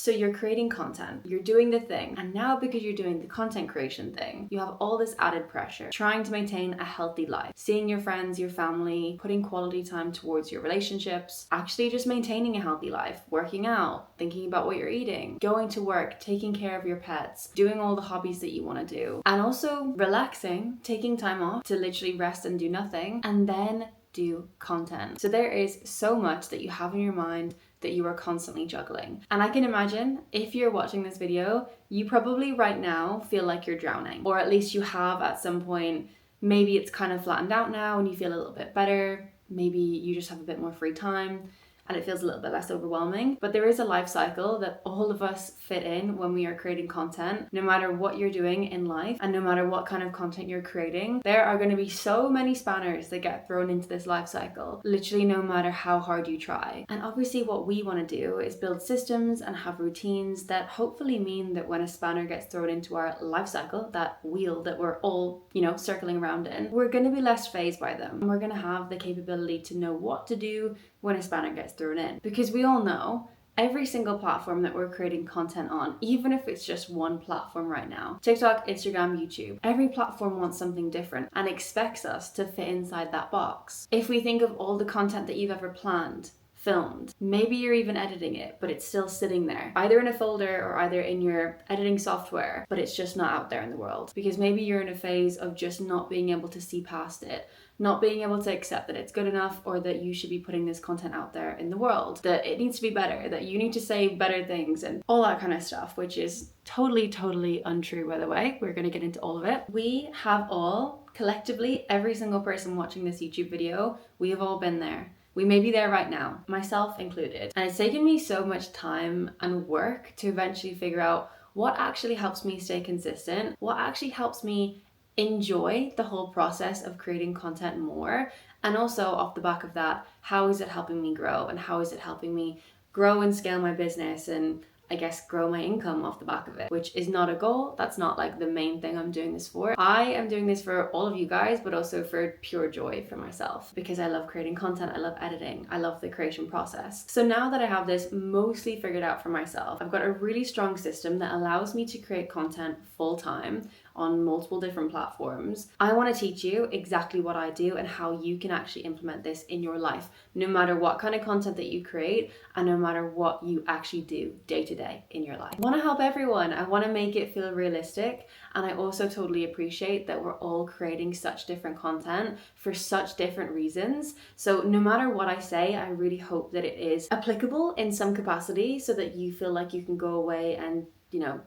So you're creating content, you're doing the thing, and now because you're doing the content creation thing, you have all this added pressure, trying to maintain a healthy life, seeing your friends, your family, putting quality time towards your relationships, actually just maintaining a healthy life, working out, thinking about what you're eating, going to work, taking care of your pets, doing all the hobbies that you want to do, and also relaxing, taking time off to literally rest and do nothing, and then do content. So there is so much that you have in your mind that you are constantly juggling. And I can imagine if you're watching this video, you probably right now feel like you're drowning, or at least you have at some point. Maybe it's kind of flattened out now and you feel a little bit better. Maybe you just have a bit more free time and it feels a little bit less overwhelming. But there is a life cycle that all of us fit in when we are creating content. No matter what you're doing in life and no matter what kind of content you're creating, there are going to be so many spanners that get thrown into this life cycle, literally no matter how hard you try. And obviously what we want to do is build systems and have routines that hopefully mean that when a spanner gets thrown into our life cycle, that wheel that we're all, circling around in, we're going to be less fazed by them. And we're going to have the capability to know what to do when a spanner gets thrown in. Because we all know every single platform that we're creating content on, even if it's just one platform right now, TikTok, Instagram, YouTube, every platform wants something different and expects us to fit inside that box. If we think of all the content that you've ever planned, filmed, maybe you're even editing it, but it's still sitting there, either in a folder or either in your editing software, but it's just not out there in the world. Because maybe you're in a phase of just not being able to see past it, not being able to accept that it's good enough or that you should be putting this content out there in the world, that it needs to be better, that you need to say better things and all that kind of stuff, which is totally untrue, by the way. We're going to get into all of it. We have all, collectively, every single person watching this YouTube video, we have all been there. We may be there right now, myself included. And it's taken me so much time and work to eventually figure out what actually helps me stay consistent, what actually helps me enjoy the whole process of creating content more. And also off the back of that, how is it helping me grow and how is it helping me grow and scale my business and I guess grow my income off the back of it, which is not a goal. That's not like the main thing I'm doing this for. I am doing this for all of you guys, but also for pure joy for myself because I love creating content. I love editing. I love the creation process. So now that I have this mostly figured out for myself, I've got a really strong system that allows me to create content full time on multiple different platforms. I want to teach you exactly what I do and how you can actually implement this in your life, no matter what kind of content that you create and no matter what you actually do day to day in your life. I want to help everyone. I want to make it feel realistic. And I also totally appreciate that we're all creating such different content for such different reasons. So no matter what I say, I really hope that it is applicable in some capacity so that you feel like you can go away and,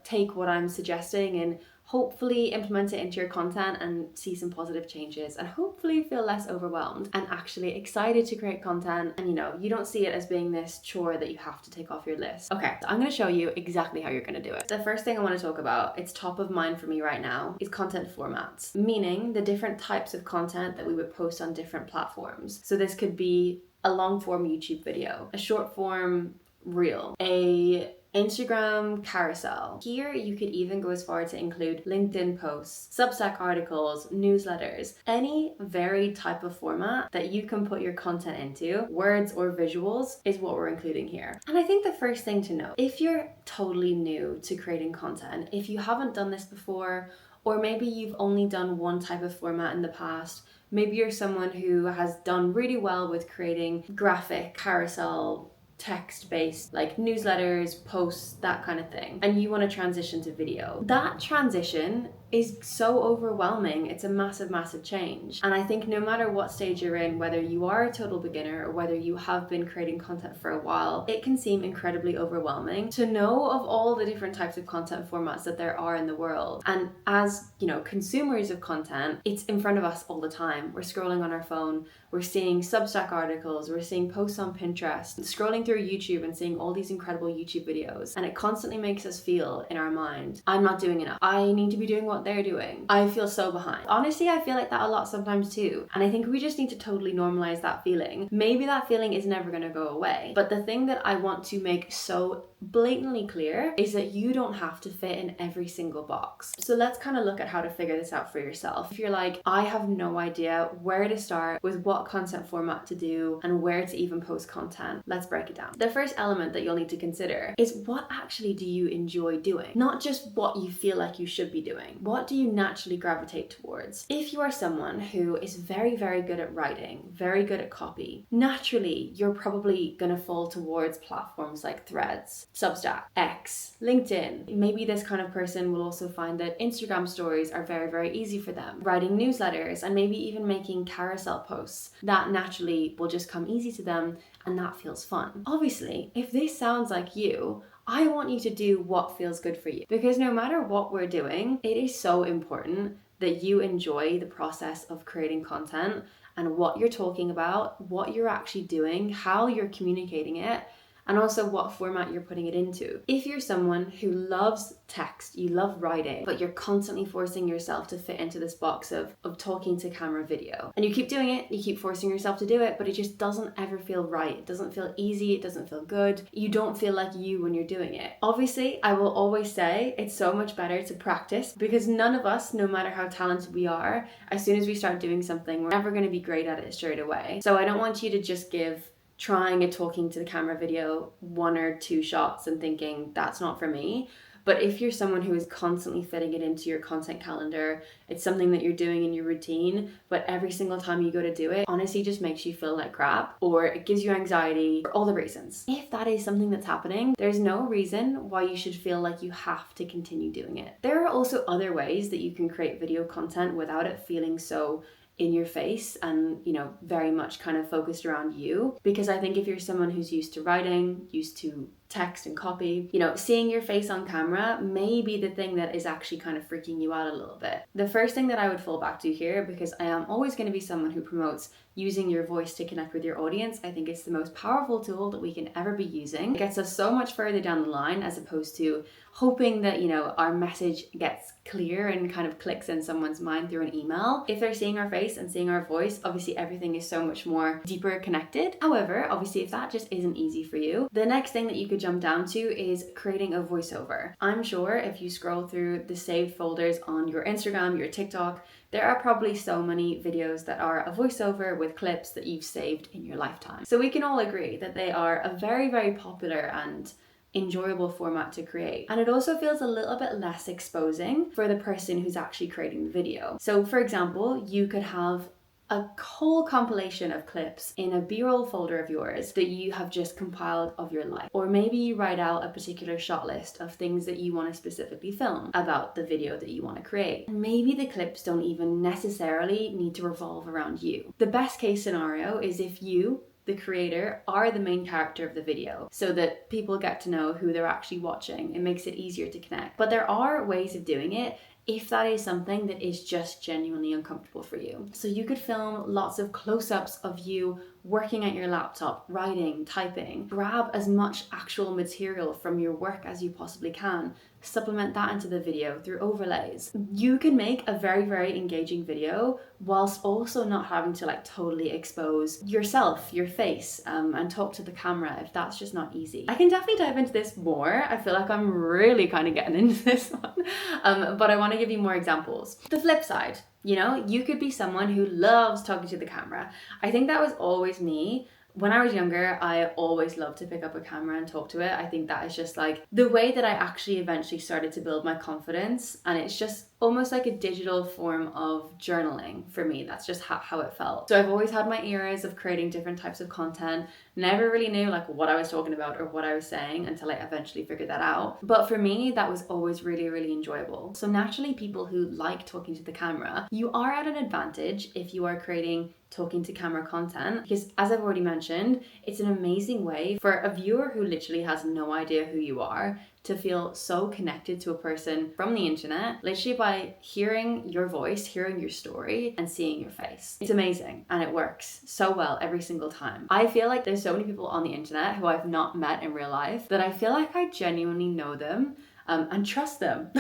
take what I'm suggesting and hopefully implement it into your content and see some positive changes and hopefully feel less overwhelmed and actually excited to create content. And you don't see it as being this chore that you have to take off your list. Okay, so I'm going to show you exactly how you're going to do it. The first thing I want to talk about, it's top of mind for me right now, is content formats, meaning the different types of content that we would post on different platforms. So this could be a long form YouTube video, a short form reel, a Instagram carousel. Here you could even go as far to include LinkedIn posts, Substack articles, newsletters, any varied type of format that you can put your content into, words or visuals, is what we're including here. And I think the first thing to know, if you're totally new to creating content, if you haven't done this before, or maybe you've only done one type of format in the past, maybe you're someone who has done really well with creating graphic, carousel, text-based, like newsletters, posts, that kind of thing, and you want to transition to video. That transition is so overwhelming. It's a massive change. And I think no matter what stage you're in, whether you are a total beginner or whether you have been creating content for a while, it can seem incredibly overwhelming to know of all the different types of content formats that there are in the world. And as, consumers of content, it's in front of us all the time. We're scrolling on our phone, we're seeing Substack articles, we're seeing posts on Pinterest, scrolling through YouTube and seeing all these incredible YouTube videos. And it constantly makes us feel in our mind, I'm not doing enough. I need to be doing what they're doing. I feel so behind. Honestly, I feel like that a lot sometimes too. And I think we just need to totally normalize that feeling. Maybe that feeling is never going to go away. But the thing that I want to make so blatantly clear is that you don't have to fit in every single box. So let's kind of look at how to figure this out for yourself. If you're like, I have no idea where to start with what content format to do and where to even post content, let's break it down. The first element that you'll need to consider is, what actually do you enjoy doing? Not just what you feel like you should be doing. What do you naturally gravitate towards? If you are someone who is very, very good at writing, very good at copy, naturally you're probably gonna fall towards platforms like Threads, Substack, X, LinkedIn. Maybe this kind of person will also find that Instagram stories are very, very easy for them. Writing newsletters and maybe even making carousel posts, that naturally will just come easy to them, and that feels fun. Obviously, if this sounds like you, I want you to do what feels good for you, because no matter what we're doing, it is so important that you enjoy the process of creating content and what you're talking about, what you're actually doing, how you're communicating it, and also what format you're putting it into. If you're someone who loves text, you love writing, but you're constantly forcing yourself to fit into this box of talking to camera video, and you keep doing it, you keep forcing yourself to do it, but it just doesn't ever feel right. It doesn't feel easy, it doesn't feel good. You don't feel like you when you're doing it. Obviously, I will always say it's so much better to practice, because none of us, no matter how talented we are, as soon as we start doing something, we're never going to be great at it straight away. So I don't want you to just give trying a talking to the camera video 1 or 2 shots and thinking that's not for me. But if you're someone who is constantly fitting it into your content calendar, it's something that you're doing in your routine, but every single time you go to do it, honestly just makes you feel like crap, or it gives you anxiety, for all the reasons. If that is something that's happening, there's no reason why you should feel like you have to continue doing it. There are also other ways that you can create video content without it feeling so in your face and, very much kind of focused around you. Because I think if you're someone who's used to writing, used to text and copy, seeing your face on camera may be the thing that is actually kind of freaking you out a little bit. The first thing that I would fall back to here, because I am always going to be someone who promotes using your voice to connect with your audience, I think it's the most powerful tool that we can ever be using. It gets us so much further down the line, as opposed to hoping that, our message gets clear and kind of clicks in someone's mind through an email. If they're seeing our face and seeing our voice, obviously everything is so much more deeper connected. However, obviously if that just isn't easy for you, the next thing that you could jump down to is creating a voiceover. I'm sure if you scroll through the saved folders on your Instagram, your TikTok, there are probably so many videos that are a voiceover with clips that you've saved in your lifetime. So we can all agree that they are a very, very popular and enjoyable format to create. And it also feels a little bit less exposing for the person who's actually creating the video. So for example, you could have a whole compilation of clips in a B-roll folder of yours that you have just compiled of your life. Or maybe you write out a particular shot list of things that you want to specifically film about the video that you want to create. And maybe the clips don't even necessarily need to revolve around you. The best case scenario is if you, the creator, are the main character of the video, so that people get to know who they're actually watching. It makes it easier to connect. But there are ways of doing it if that is something that is just genuinely uncomfortable for you. So you could film lots of close-ups of you working at your laptop, writing, typing. Grab as much actual material from your work as you possibly can. Supplement that into the video through overlays. You can make a very, very engaging video whilst also not having to totally expose yourself, your face, and talk to the camera if that's just not easy. I can definitely dive into this more. I feel like I'm really kind of getting into this one, but I want to give you more examples. The flip side, you could be someone who loves talking to the camera. I think that was always me. When I was younger, I always loved to pick up a camera and talk to it. I think that is just the way that I actually eventually started to build my confidence. And it's just almost like a digital form of journaling for me. That's just how it felt. So I've always had my eras of creating different types of content. Never really knew what I was talking about or what I was saying until I eventually figured that out. But for me, that was always really, really enjoyable. So naturally, people who like talking to the camera, you are at an advantage if you are creating talking to camera content, because as I've already mentioned, it's an amazing way for a viewer who literally has no idea who you are to feel so connected to a person from the internet, literally by hearing your voice, hearing your story, and seeing your face. It's amazing, and it works so well every single time. I feel like there's so many people on the internet who I've not met in real life that I feel like I genuinely know them. and trust them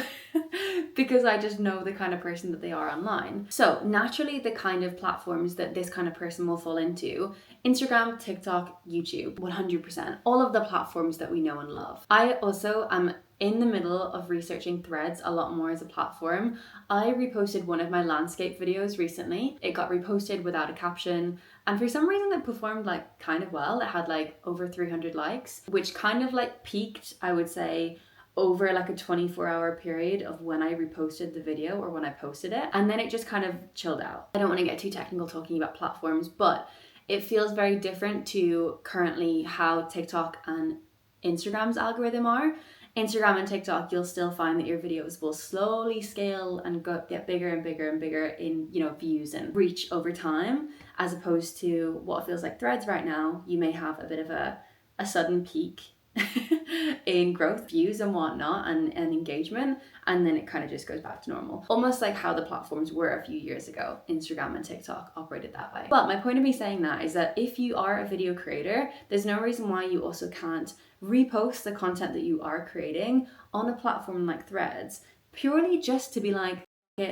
because I just know the kind of person that they are online. So naturally, the kind of platforms that this kind of person will fall into: Instagram, TikTok, YouTube, 100%. All of the platforms that we know and love. I also am in the middle of researching Threads a lot more as a platform. I reposted one of my landscape videos recently. It got reposted without a caption, and for some reason it performed like kind of well. It had like over 300 likes, which kind of like peaked, I would say, over like a 24-hour period of when I reposted the video or when I posted it. And then it just kind of chilled out. I don't want to get too technical talking about platforms, but it feels very different to currently how TikTok and Instagram's algorithm are. Instagram and TikTok, you'll still find that your videos will slowly scale and get bigger and bigger and bigger in, views and reach over time, as opposed to what feels like Threads right now. You may have a bit of a sudden peak in growth, views and whatnot, and engagement, and then it kind of just goes back to normal. Almost like how the platforms were a few years ago. Instagram and TikTok operated that way. But my point of me saying that is that if you are a video creator, there's no reason why you also can't repost the content that you are creating on a platform like Threads, purely just to be like,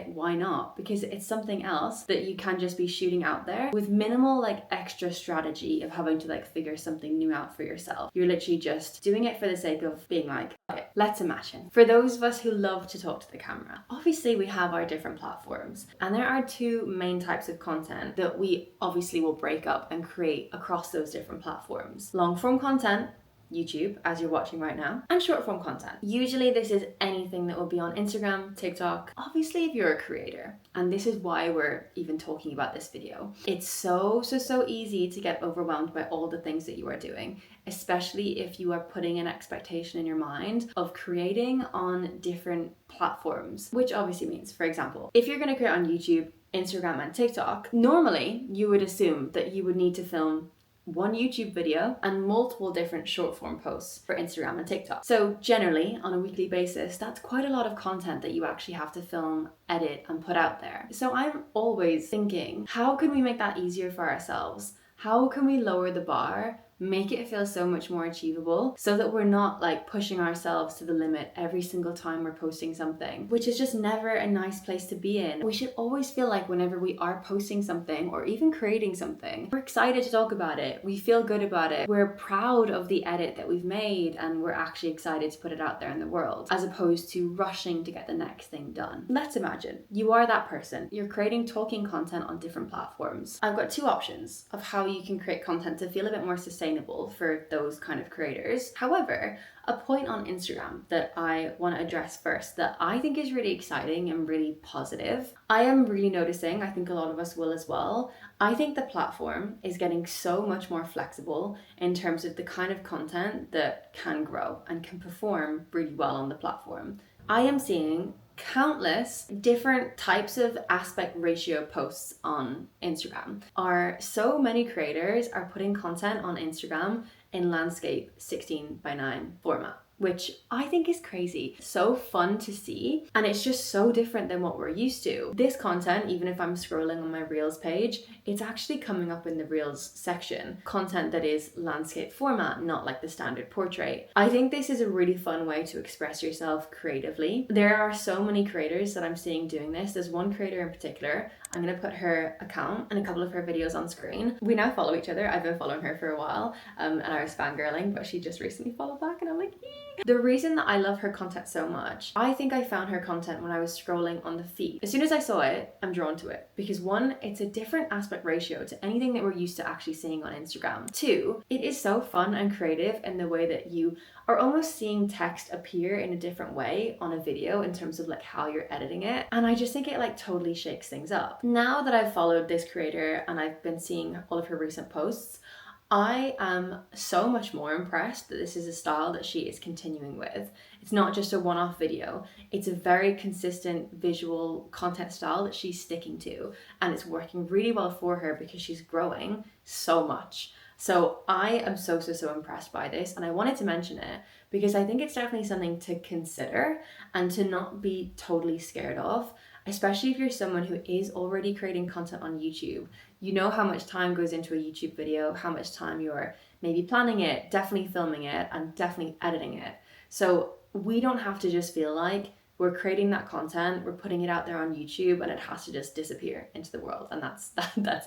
why not? Because it's something else that you can just be shooting out there with minimal like extra strategy of having to like figure something new out for yourself. You're literally just doing it for the sake of being like, okay, let's imagine. For those of us who love to talk to the camera, obviously we have our different platforms, and there are two main types of content that we obviously will break up and create across those different platforms: long form content, YouTube, as you're watching right now, and short form content. Usually this is anything that will be on Instagram, TikTok, obviously if you're a creator. And this is why we're even talking about this video. It's so easy to get overwhelmed by all the things that you are doing, especially if you are putting an expectation in your mind of creating on different platforms, which obviously means, for example, if you're going to create on YouTube, Instagram, and TikTok, normally you would assume that you would need to film one YouTube video and multiple different short form posts for Instagram and TikTok. So generally on a weekly basis, that's quite a lot of content that you actually have to film, edit, and put out there. So I'm always thinking, how can we make that easier for ourselves? How can we lower the bar, make it feel so much more achievable, so that we're not like pushing ourselves to the limit every single time we're posting something, which is just never a nice place to be in. We should always feel like whenever we are posting something or even creating something, we're excited to talk about it, we feel good about it, we're proud of the edit that we've made, and we're actually excited to put it out there in the world, as opposed to rushing to get the next thing done. Let's imagine you are that person. You're creating talking content on different platforms. I've got two options of how you can create content to feel a bit more sustainable for those kind of creators. However, a point on Instagram that I want to address first that I think is really exciting and really positive, I am really noticing, I think a lot of us will as well, I think the platform is getting so much more flexible in terms of the kind of content that can grow and can perform really well on the platform. I am seeing countless different types of aspect ratio posts on Instagram. So many creators are putting content on Instagram in landscape 16:9 format, which I think is crazy. So fun to see, and it's just so different than what we're used to. This content, even if I'm scrolling on my Reels page, it's actually coming up in the Reels section. Content that is landscape format, not like the standard portrait. I think this is a really fun way to express yourself creatively. There are so many creators that I'm seeing doing this. There's one creator in particular. I'm gonna put her account and a couple of her videos on screen. We now follow each other. I've been following her for a while, and I was fangirling, but she just recently followed back, and I'm like, eee. The reason that I love her content so much, I think I found her content when I was scrolling on the feed. As soon as I saw it, I'm drawn to it because one, it's a different aspect ratio to anything that we're used to actually seeing on Instagram. Two, it is so fun and creative in the way that you are almost seeing text appear in a different way on a video in terms of like how you're editing it. And I just think it like totally shakes things up. Now that I've followed this creator and I've been seeing all of her recent posts, I am so much more impressed that this is a style that she is continuing with. It's not just a one-off video. It's a very consistent visual content style that she's sticking to, and it's working really well for her because she's growing so much. So I am so impressed by this, and I wanted to mention it because I think it's definitely something to consider and to not be totally scared of, especially if you're someone who is already creating content on YouTube. You know how much time goes into a YouTube video, how much time you're maybe planning it, definitely filming it, and definitely editing it. So we don't have to just feel like we're creating that content, we're putting it out there on YouTube, and it has to just disappear into the world, and that's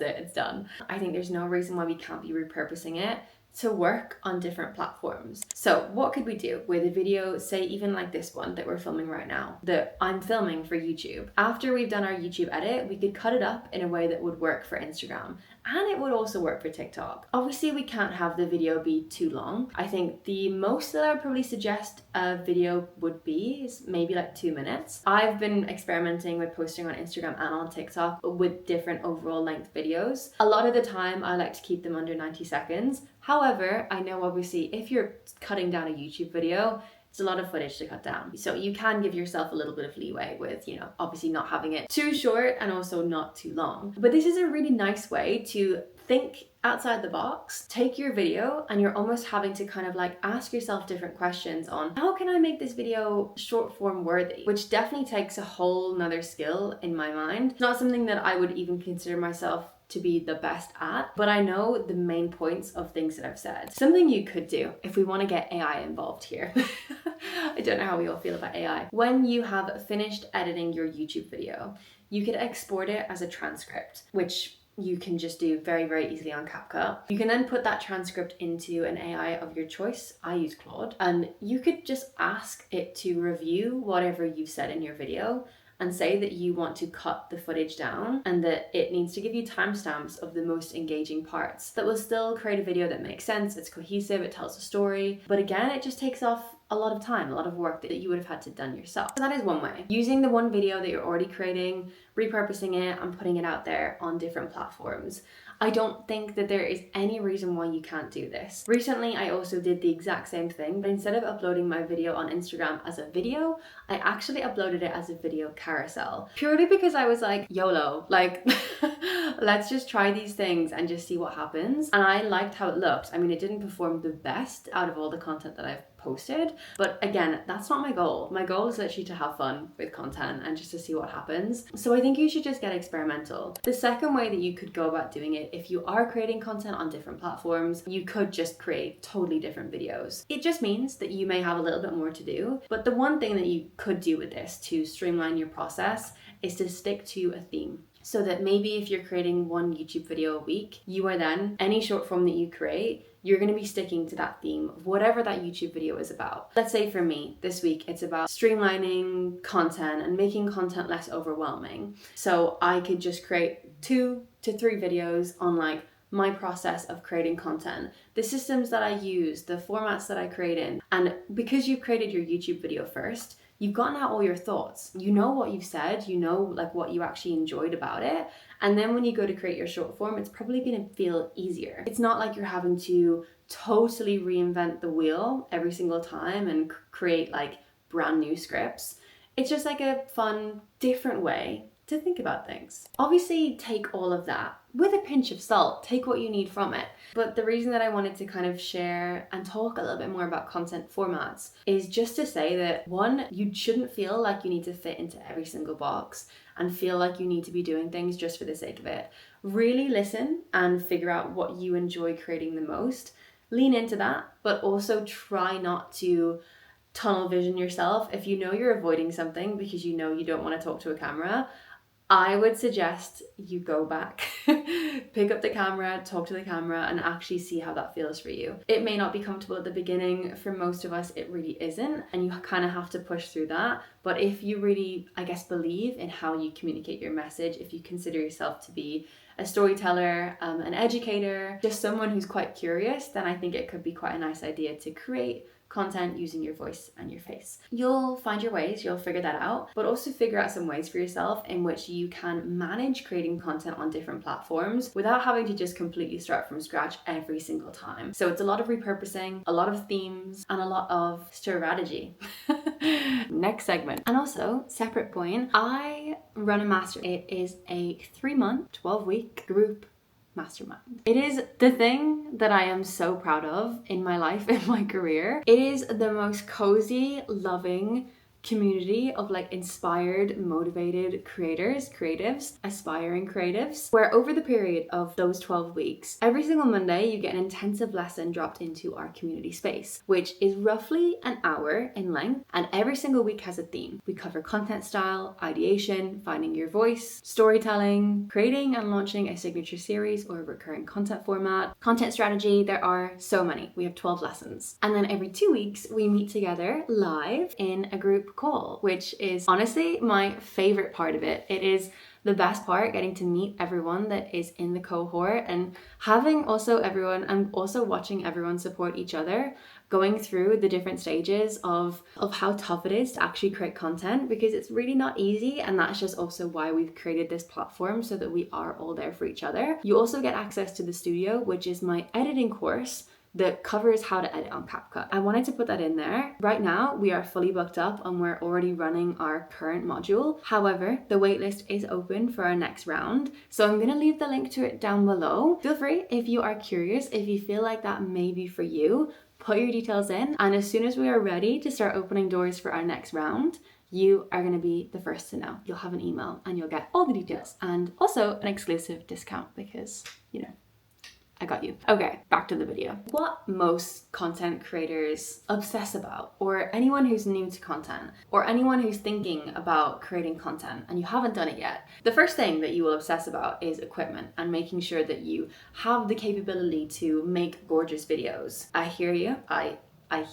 it, it's done. I think there's no reason why we can't be repurposing it to work on different platforms. So what could we do with a video, say even like this one that we're filming right now, that I'm filming for YouTube? After we've done our YouTube edit, we could cut it up in a way that would work for Instagram, and it would also work for TikTok. Obviously, we can't have the video be too long. I think the most that I would probably suggest a video would be is maybe like 2 minutes. I've been experimenting with posting on Instagram and on TikTok with different overall length videos. A lot of the time, I like to keep them under 90 seconds. However, I know obviously if you're cutting down a YouTube video, it's a lot of footage to cut down. So you can give yourself a little bit of leeway with, you know, obviously not having it too short and also not too long. But this is a really nice way to think outside the box. Take your video and you're almost having to kind of like ask yourself different questions on how can I make this video short form worthy, which definitely takes a whole nother skill in my mind. It's not something that I would even consider myself to be the best at, but I know the main points of things that I've said. Something you could do if we want to get AI involved here. I don't know how we all feel about AI. When you have finished editing your YouTube video, you could export it as a transcript, which you can just do very, very easily on CapCut. You can then put that transcript into an AI of your choice. I use Claude, and you could just ask it to review whatever you've said in your video and say that you want to cut the footage down and that it needs to give you timestamps of the most engaging parts that will still create a video that makes sense, it's cohesive, it tells a story. But again, it just takes off a lot of time, a lot of work that you would have had to done yourself. So that is one way. Using the one video that you're already creating, repurposing it and putting it out there on different platforms. I don't think that there is any reason why you can't do this. Recently, I also did the exact same thing, but instead of uploading my video on Instagram as a video, I actually uploaded it as a video carousel. Purely because I was like, YOLO, like, let's just try these things and just see what happens. And I liked how it looked. I mean, it didn't perform the best out of all the content that I've posted, but again, that's not my goal. My goal is literally to have fun with content and just to see what happens. So I think you should just get experimental. The second way that you could go about doing it, if you are creating content on different platforms, you could just create totally different videos. It just means that you may have a little bit more to do, but the one thing that you could do with this to streamline your process is to stick to a theme. So that maybe if you're creating one YouTube video a week, you are then, any short form that you create, you're going to be sticking to that theme of whatever that YouTube video is about. Let's say for me, this week, it's about streamlining content and making content less overwhelming. So I could just create 2 to 3 videos on like my process of creating content, the systems that I use, the formats that I create in. And because you've created your YouTube video first, you've gotten out all your thoughts. You know what you've said, you know like what you actually enjoyed about it. And then when you go to create your short form, it's probably going to feel easier. It's not like you're having to totally reinvent the wheel every single time and create like brand new scripts. It's just like a fun, different way to think about things. Obviously, take all of that with a pinch of salt, take what you need from it. But the reason that I wanted to kind of share and talk a little bit more about content formats is just to say that one, you shouldn't feel like you need to fit into every single box and feel like you need to be doing things just for the sake of it. Really listen and figure out what you enjoy creating the most. Lean into that, but also try not to tunnel vision yourself. If you know you're avoiding something because you know you don't want to talk to a camera, I would suggest you go back, pick up the camera, talk to the camera, and actually see how that feels for you. It may not be comfortable at the beginning. For most of us, it really isn't, and you kind of have to push through that. But if you really, I guess, believe in how you communicate your message, if you consider yourself to be a storyteller, an educator, just someone who's quite curious, then I think it could be quite a nice idea to create content using your voice and your face. You'll find your ways, you'll figure that out, but also figure out some ways for yourself in which you can manage creating content on different platforms without having to just completely start from scratch every single time. So it's a lot of repurposing, a lot of themes, and a lot of strategy. Next segment. And also, separate point, I run a master. It is a 3-month, 12-week group mastermind. It is the thing that I am so proud of in my life, in my career. It is the most cozy, loving, community of like inspired, motivated creatives, aspiring creatives, where over the period of those 12 weeks, every single Monday you get an intensive lesson dropped into our community space, which is roughly an hour in length, and every single week has a theme. We cover content style, ideation, finding your voice, storytelling, creating and launching a signature series or a recurring content format, content strategy. There are so many. We have 12 lessons. And then every 2 weeks, we meet together live in a group call, which is honestly my favorite part of it. It is the best part, getting to meet everyone that is in the cohort and having also everyone, and also watching everyone support each other, going through the different stages of how tough it is to actually create content, because it's really not easy. And that's just also why we've created this platform, so that we are all there for each other. You also get access to the studio, which is my editing course that covers how to edit on CapCut. I wanted to put that in there. Right now, we are fully booked up and we're already running our current module. However, the waitlist is open for our next round. So I'm gonna leave the link to it down below. Feel free, if you are curious, if you feel like that may be for you, put your details in. And as soon as we are ready to start opening doors for our next round, you are gonna be the first to know. You'll have an email and you'll get all the details, and also an exclusive discount because, you know, I got you. Okay, back to the video. What most content creators obsess about, or anyone who's new to content, or anyone who's thinking about creating content and you haven't done it yet, the first thing that you will obsess about is equipment and making sure that you have the capability to make gorgeous videos. I hear you. I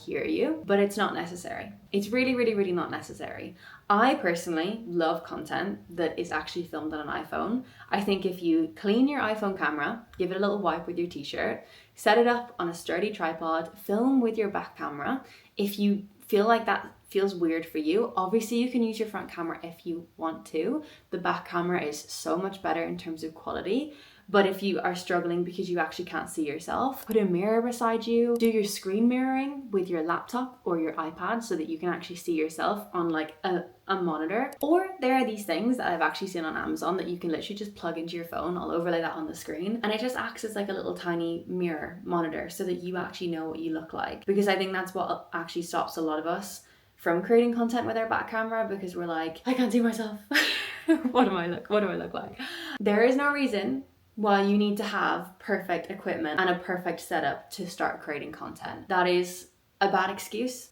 hear you, but it's not necessary. It's really, really, really not necessary. I personally love content that is actually filmed on an iPhone. I think if you clean your iPhone camera, give it a little wipe with your t-shirt, set it up on a sturdy tripod, film with your back camera. If you feel like that feels weird for you, obviously you can use your front camera if you want to. The back camera is so much better in terms of quality. But if you are struggling because you actually can't see yourself, put a mirror beside you, do your screen mirroring with your laptop or your iPad so that you can actually see yourself on like a monitor. Or there are these things that I've actually seen on Amazon that you can literally just plug into your phone. I'll overlay that on the screen, and it just acts as like a little tiny mirror monitor so that you actually know what you look like. Because I think that's what actually stops a lot of us from creating content with our back camera, because we're like, I can't see myself. What do I look like? There is no reason why you need to have perfect equipment and a perfect setup to start creating content. That is a bad excuse.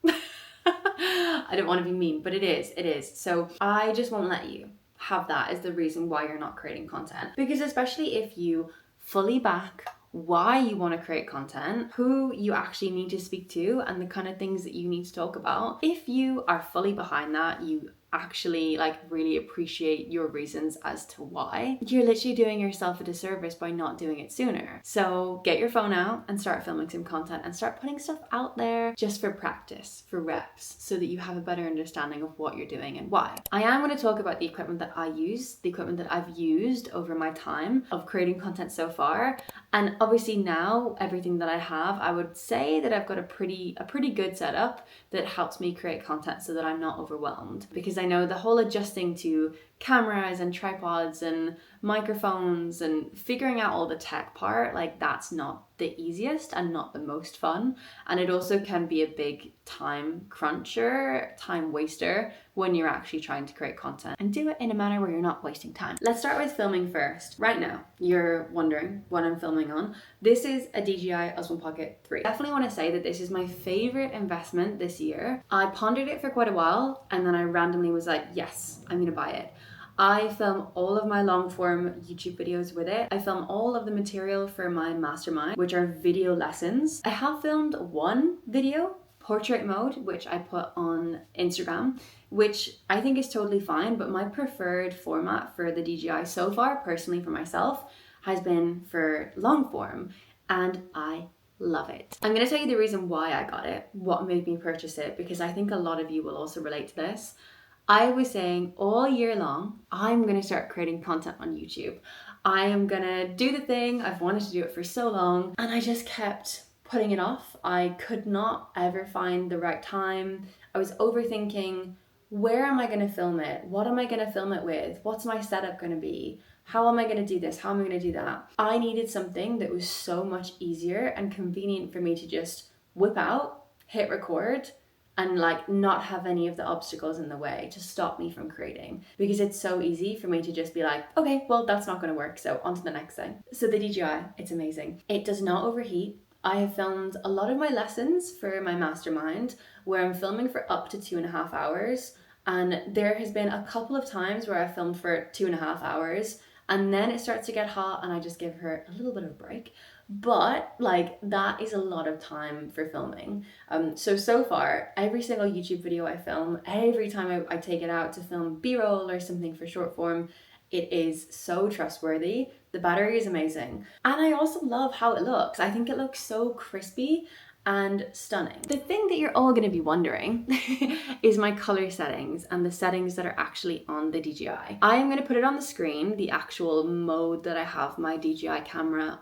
I don't want to be mean, but it is. So I just won't let you have that as the reason why you're not creating content. Because especially if you fully back why you want to create content, who you actually need to speak to, and the kind of things that you need to talk about, if you are fully behind that, you actually like really appreciate your reasons as to why, you're literally doing yourself a disservice by not doing it sooner. So get your phone out and start filming some content and start putting stuff out there just for practice, for reps, so that you have a better understanding of what you're doing and why. I am going to talk about the equipment that I use, the equipment that I've used over my time of creating content so far. And obviously now everything that I have, I would say that I've got a pretty good setup that helps me create content so that I'm not overwhelmed. Because I know the whole adjusting to cameras and tripods and microphones and figuring out all the tech part, like that's not the easiest and not the most fun. And it also can be a big time cruncher, time waster when you're actually trying to create content, and do it in a manner where you're not wasting time. Let's start with filming first. Right now, you're wondering what I'm filming on. This is a DJI Osmo Pocket 3. Definitely want to say that this is my favorite investment this year. I pondered it for quite a while, and then I randomly was like, yes, I'm gonna buy it. I film all of my long form YouTube videos with it. I film all of the material for my mastermind, which are video lessons. I have filmed one video, portrait mode, which I put on Instagram, which I think is totally fine, but my preferred format for the DJI so far, personally for myself, has been for long form, and I love it. I'm gonna tell you the reason why I got it, what made me purchase it, because I think a lot of you will also relate to this. I was saying all year long, I'm gonna start creating content on YouTube. I am gonna do the thing, I've wanted to do it for so long, and I just kept putting it off. I could not ever find the right time. I was overthinking, where am I gonna film it? What am I gonna film it with? What's my setup gonna be? How am I gonna do this? How am I gonna do that? I needed something that was so much easier and convenient for me to just whip out, hit record, and like not have any of the obstacles in the way to stop me from creating, because it's so easy for me to just be like, okay, well, that's not going to work, so on to the next thing. So the DJI, it's amazing. It does not overheat. I have filmed a lot of my lessons for my mastermind where I'm filming for up to 2.5 hours, and there has been a couple of times where I filmed for 2.5 hours and then it starts to get hot and I just give her a little bit of a break. But like, that is a lot of time for filming. So far, every single YouTube video I film, every time I take it out to film B-roll or something for short form, it is so trustworthy. The battery is amazing. And I also love how it looks. I think it looks so crispy and stunning. The thing that you're all going to be wondering is my color settings and the settings that are actually on the DJI. I am going to put it on the screen, the actual mode that I have my DJI camera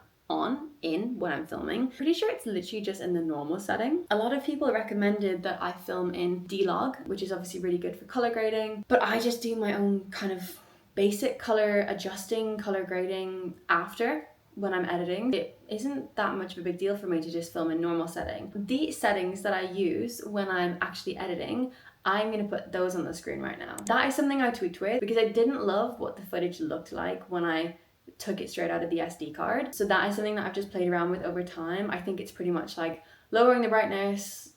in when I'm filming. Pretty sure it's literally just in the normal setting. A lot of people recommended that I film in D-Log, which is obviously really good for color grading, but I just do my own kind of basic color adjusting, color grading after when I'm editing. It isn't that much of a big deal for me to just film in normal setting. The settings that I use when I'm actually editing, I'm gonna put those on the screen right now. That is something I tweaked with because I didn't love what the footage looked like when I took it straight out of the SD card. So that is something that I've just played around with over time. I think it's pretty much like lowering the brightness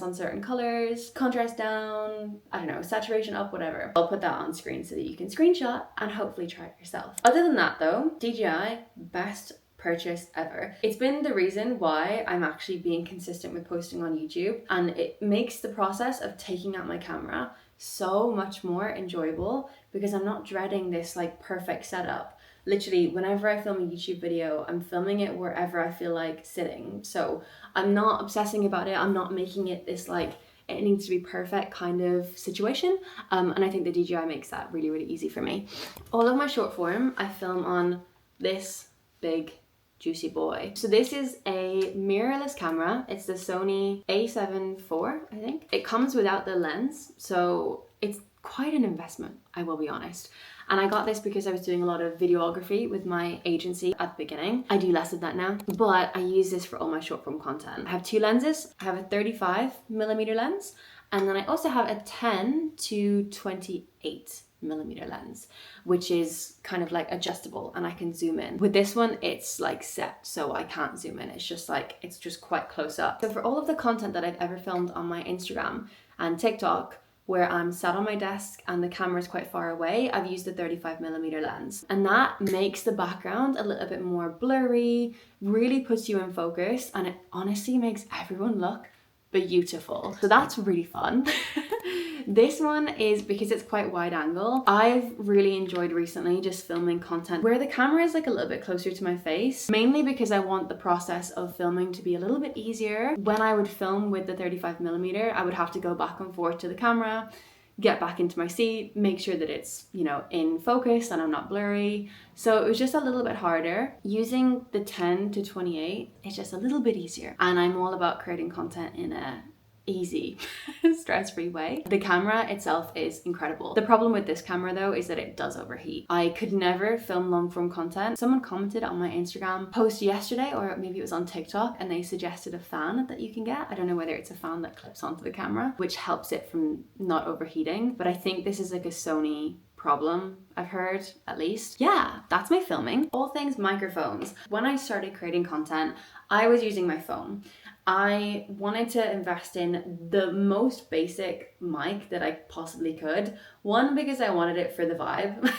on certain colors, contrast down, I don't know, saturation up, whatever. I'll put that on screen so that you can screenshot and hopefully try it yourself. Other than that though, DJI, best purchase ever. It's been the reason why I'm actually being consistent with posting on YouTube, and it makes the process of taking out my camera so much more enjoyable because I'm not dreading this like perfect setup. Literally, whenever I film a YouTube video, I'm filming it wherever I feel like sitting. So I'm not obsessing about it. I'm not making it this like, it needs to be perfect kind of situation. And I think the DJI makes that really, really easy for me. All of my short form, I film on this big juicy boy. So this is a mirrorless camera. It's the Sony A7 IV, I think. It comes without the lens, so it's quite an investment, I will be honest. And I got this because I was doing a lot of videography with my agency at the beginning. I do less of that now, but I use this for all my short form content. I have two lenses. I have a 35mm lens, and then I also have a 10 to 28mm lens, which is kind of like adjustable and I can zoom in. With this one, it's like set, so I can't zoom in. It's just quite close up. So for all of the content that I've ever filmed on my Instagram and TikTok, where I'm sat on my desk and the camera's quite far away, I've used the 35mm lens. And that makes the background a little bit more blurry, really puts you in focus, and it honestly makes everyone look beautiful. So that's really fun. This one is because it's quite wide angle. I've really enjoyed recently just filming content where the camera is like a little bit closer to my face, mainly because I want the process of filming to be a little bit easier. When I would film with the 35mm, I would have to go back and forth to the camera, get back into my seat, make sure that it's, you know, in focus and I'm not blurry. So it was just a little bit harder. Using the 10 to 28, it's just a little bit easier. And I'm all about creating content in a easy, stress-free way. The camera itself is incredible. The problem with this camera though is that it does overheat. I could never film long-form content. Someone commented on my Instagram post yesterday, or maybe it was on TikTok, and they suggested a fan that you can get. I don't know whether it's a fan that clips onto the camera, which helps it from not overheating, but I think this is like a Sony problem, I've heard, at least. Yeah, that's my filming. All things microphones. When I started creating content, I was using my phone. I wanted to invest in the most basic mic that I possibly could. One, because I wanted it for the vibe.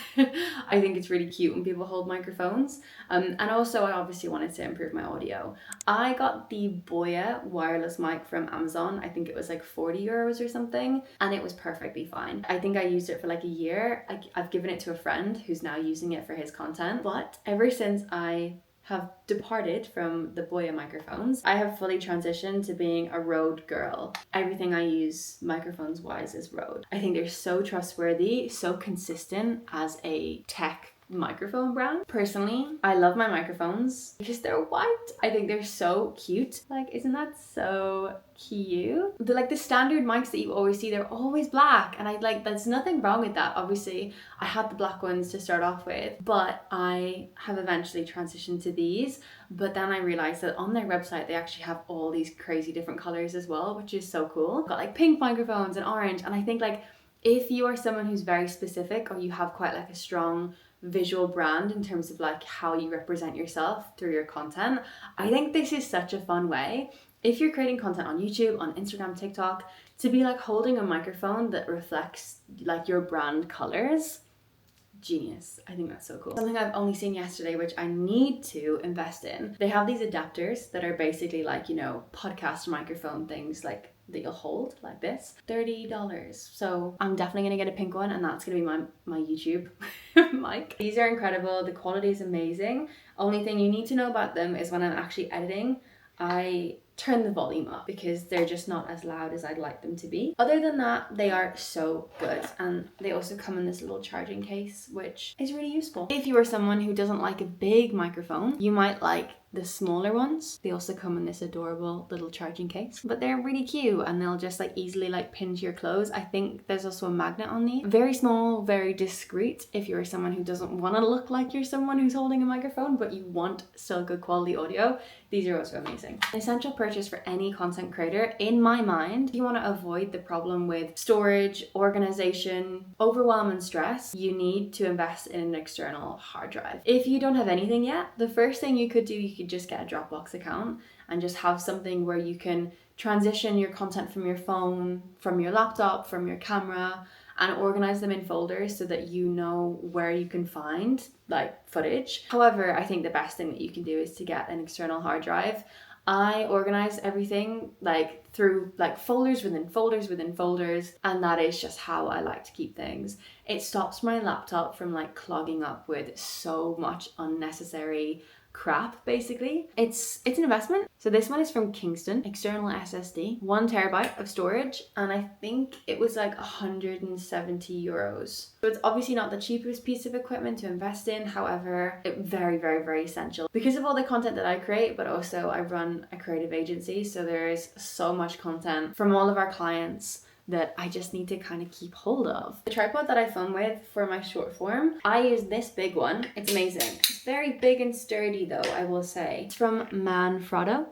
I think it's really cute when people hold microphones. And also I obviously wanted to improve my audio. I got the Boya wireless mic from Amazon. I think it was like 40 euros or something, and it was perfectly fine. I think I used it for like a year. I've given it to a friend who's now using it for his content. But ever since I have departed from the Boya microphones, I have fully transitioned to being a Rode girl. Everything I use microphones wise is Rode. I think they're so trustworthy, so consistent as a tech microphone brand. Personally, I love my microphones because they're white. I think they're so cute. Like, isn't that so cute? They're like the standard mics that you always see, they're always black, and I like, there's nothing wrong with that. Obviously, I had the black ones to start off with, but I have eventually transitioned to these. But then I realized that on their website they actually have all these crazy different colors as well, which is so cool. Got like pink microphones and orange, and I think like if you are someone who's very specific, or you have quite like a strong visual brand in terms of like how you represent yourself through your content, I think this is such a fun way, if you're creating content on YouTube, on Instagram, TikTok, to be like holding a microphone that reflects like your brand colors. Genius. I think that's so cool. Something I've only seen yesterday, which I need to invest in. They have these adapters that are basically like, you know, podcast microphone things, like that you'll hold like this. $30. So I'm definitely gonna get a pink one, and that's gonna be my YouTube mic. These are incredible. The quality is amazing. Only thing you need to know about them is when I'm actually editing, I turn the volume up because they're just not as loud as I'd like them to be. Other than that, they are so good, and they also come in this little charging case, which is really useful. If you are someone who doesn't like a big microphone, you might like the smaller ones. They also come in this adorable little charging case, but they're really cute, and they'll just like easily like pin to your clothes. I think there's also a magnet on these. Very small, very discreet if you're someone who doesn't want to look like you're someone who's holding a microphone, but you want still good quality audio. These are also amazing. An essential purchase for any content creator, in my mind. If you want to avoid the problem with storage, organization, overwhelm and stress, you need to invest in an external hard drive. If you don't have anything yet, the first thing you could do, you could just get a Dropbox account and just have something where you can transition your content from your phone, from your laptop, from your camera, and organize them in folders so that you know where you can find like footage. However, I think the best thing that you can do is to get an external hard drive. I organize everything like through like folders within folders within folders, and that is just how I like to keep things. It stops my laptop from like clogging up with so much unnecessary crap. Basically, it's an investment. So this one is from Kingston, external SSD, 1 terabyte of storage, and I think it was like 170 euros. So it's obviously not the cheapest piece of equipment to invest in. However, it very, very, very essential because of all the content that I create, but also I run a creative agency, so there is so much content from all of our clients that I just need to kind of keep hold of. The tripod that I film with for my short form, I use this big one. It's amazing. It's very big and sturdy though, I will say. It's from Manfrotto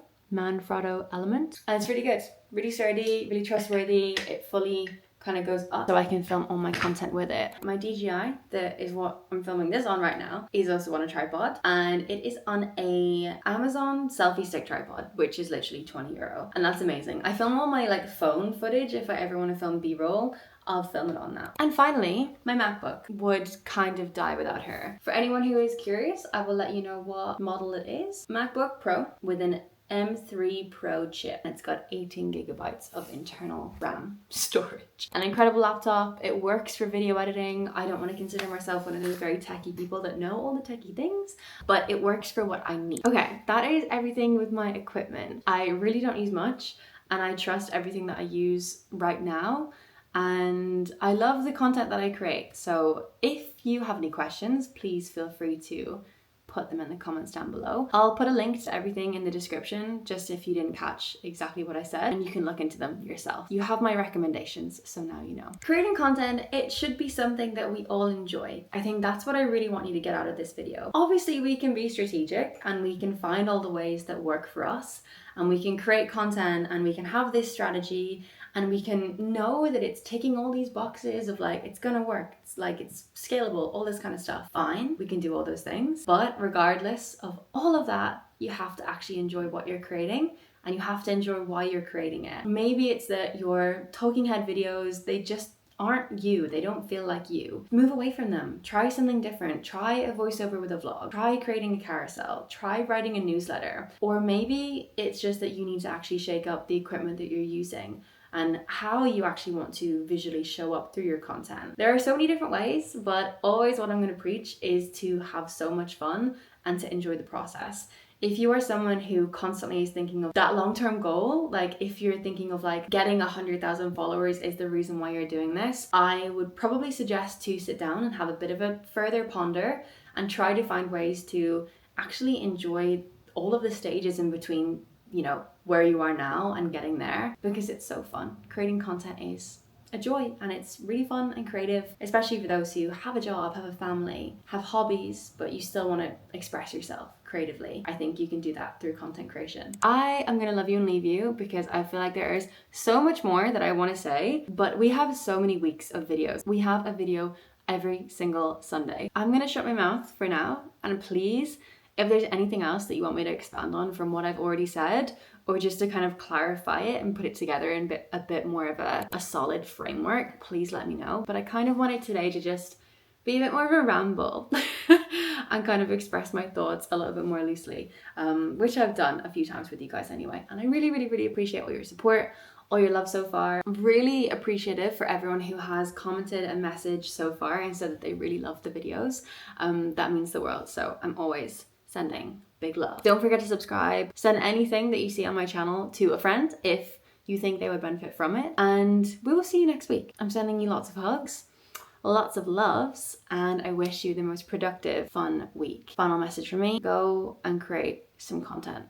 Element, and it's really good. Really sturdy, really trustworthy. It fully kind of goes up so I can film all my content with it. My DJI, that is what I'm filming this on right now, is also on a tripod, and it is on a Amazon selfie stick tripod, which is literally 20 euro, and that's amazing. I film all my like phone footage. If I ever want to film B-roll, I'll film it on that. And finally, my MacBook would kind of die without her. For anyone who is curious, I will let you know what model it is. MacBook Pro with an M3 Pro chip. It's got 18 gigabytes of internal RAM storage. An incredible laptop. It works for video editing. I don't want to consider myself one of those very techie people that know all the techie things, but it works for what I need. Okay, that is everything with my equipment. I really don't use much, and I trust everything that I use right now, and I love the content that I create. So if you have any questions, please feel free to put them in the comments down below. I'll put a link to everything in the description, just if you didn't catch exactly what I said, and you can look into them yourself. You have my recommendations, so now you know. Creating content, it should be something that we all enjoy. I think that's what I really want you to get out of this video. Obviously, we can be strategic and we can find all the ways that work for us, and we can create content and we can have this strategy, and we can know that it's ticking all these boxes of like, it's gonna work, it's like, it's scalable, all this kind of stuff. Fine, we can do all those things. But regardless of all of that, you have to actually enjoy what you're creating, and you have to enjoy why you're creating it. Maybe it's that your talking head videos, they just aren't you. They don't feel like you. Move away from them. Try something different. Try a voiceover with a vlog. Try creating a carousel. Try writing a newsletter. Or maybe it's just that you need to actually shake up the equipment that you're using and how you actually want to visually show up through your content. There are so many different ways, but always what I'm going to preach is to have so much fun and to enjoy the process. If you are someone who constantly is thinking of that long-term goal, like if you're thinking of like getting 100,000 followers is the reason why you're doing this, I would probably suggest to sit down and have a bit of a further ponder and try to find ways to actually enjoy all of the stages in between, you know, where you are now and getting there, because it's so fun. Creating content is a joy and it's really fun and creative, especially for those who have a job, have a family, have hobbies, but you still want to express yourself creatively. I think you can do that through content creation. I am gonna love you and leave you because I feel like there is so much more that I want to say, but we have so many weeks of videos. We have a video every single Sunday. I'm gonna shut my mouth for now, and please, if there's anything else that you want me to expand on from what I've already said, or just to kind of clarify it and put it together in a bit more of a solid framework, please let me know. But I kind of wanted today to just be a bit more of a ramble and kind of express my thoughts a little bit more loosely, which I've done a few times with you guys anyway. And I really, really, really appreciate all your support, all your love so far. I'm really appreciative for everyone who has commented and messaged so far and said that they really love the videos. That means the world. So I'm always sending big love. Don't forget to subscribe. Send anything that you see on my channel to a friend if you think they would benefit from it. And we will see you next week. I'm sending you lots of hugs, lots of loves, and I wish you the most productive, fun week. Final message from me, go and create some content.